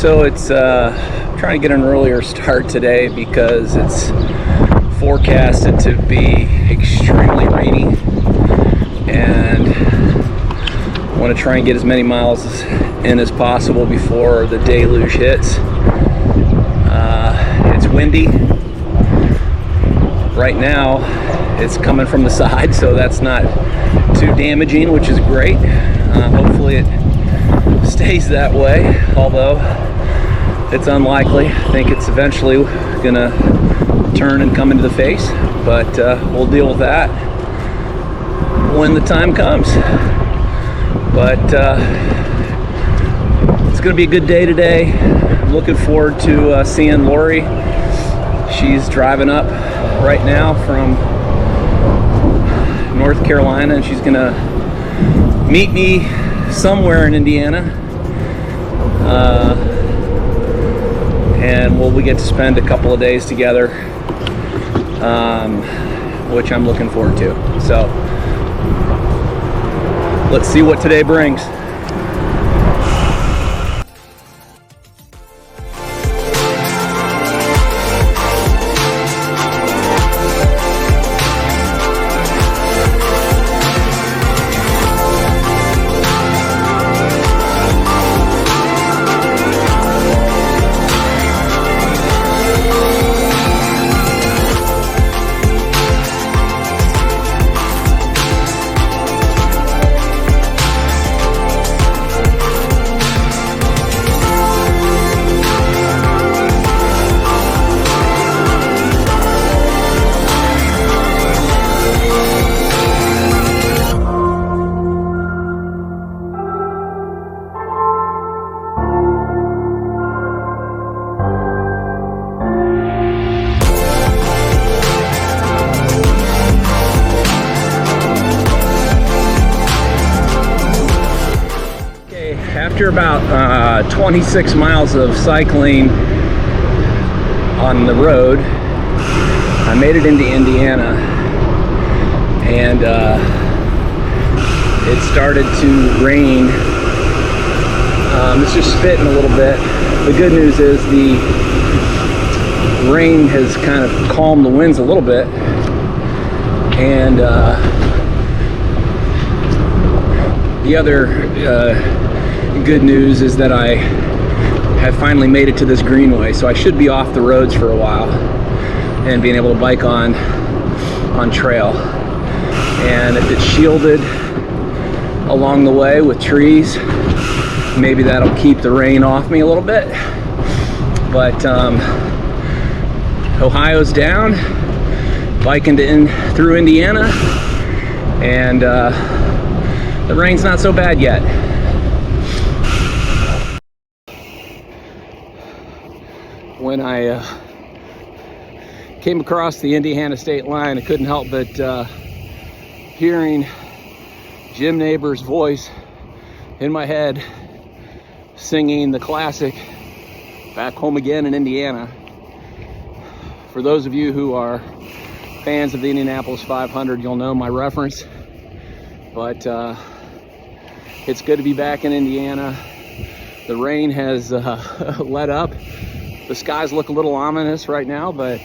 So it's trying to get an earlier start today because it's forecasted to be extremely rainy, and I want to try and get as many miles in as possible before the deluge hits. It's windy right now. It's coming from the side, so that's not too damaging, which is great. Hopefully it stays that way, although it's unlikely. I think it's eventually gonna turn and come into the face, but we'll deal with that when the time comes. But it's gonna be a good day today. I'm looking forward to seeing Lori. She's driving up right now from North Carolina, and she's gonna meet me somewhere in Indiana. And we get to spend a couple of days together, which I'm looking forward to. So let's see what today brings. After about 26 miles of cycling on the road, I made it into Indiana, and it started to rain. It's just spitting a little bit. The good news is the rain has kind of calmed the winds a little bit, and the other good news is that I have finally made it to this greenway, so I should be off the roads for a while and being able to bike on trail. And if it's shielded along the way with trees, maybe that'll keep the rain off me a little bit. But Ohio's down, biking through Indiana, and the rain's not so bad yet. When I came across the Indiana state line, I couldn't help but hearing Jim Nabors' voice in my head singing the classic Back Home Again in Indiana. For those of you who are fans of the Indianapolis 500, you'll know my reference, but it's good to be back in Indiana. The rain has let up. The skies look a little ominous right now, but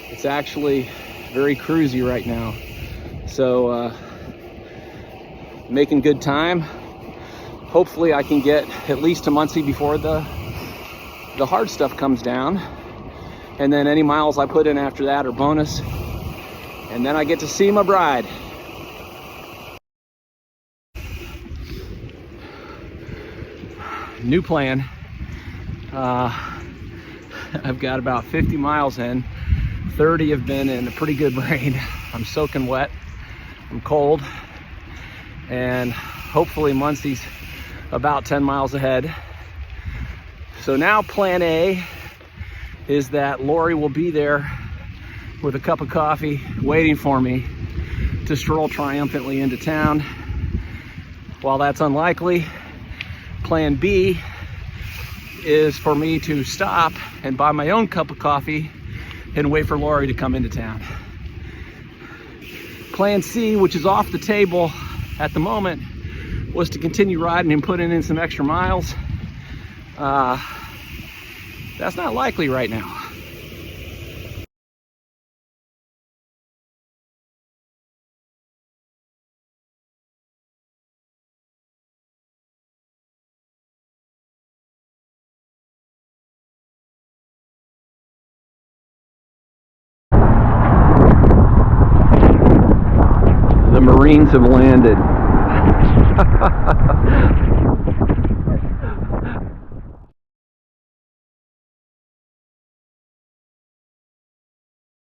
it's actually very cruisy right now. So making good time. Hopefully I can get at least to Muncie before the hard stuff comes down. And then any miles I put in after that are bonus. And then I get to see my bride. New plan. I've got about 50 miles in. 30 have been in a pretty good rain. I'm soaking wet. I'm cold. And hopefully Muncie's about 10 miles ahead. So now plan A is that Lori will be there with a cup of coffee waiting for me to stroll triumphantly into town. While that's unlikely, plan B is for me to stop and buy my own cup of coffee and wait for Lori to come into town. Plan C, which is off the table at the moment, was to continue riding and putting in some extra miles. That's not likely right now. The Marines have landed.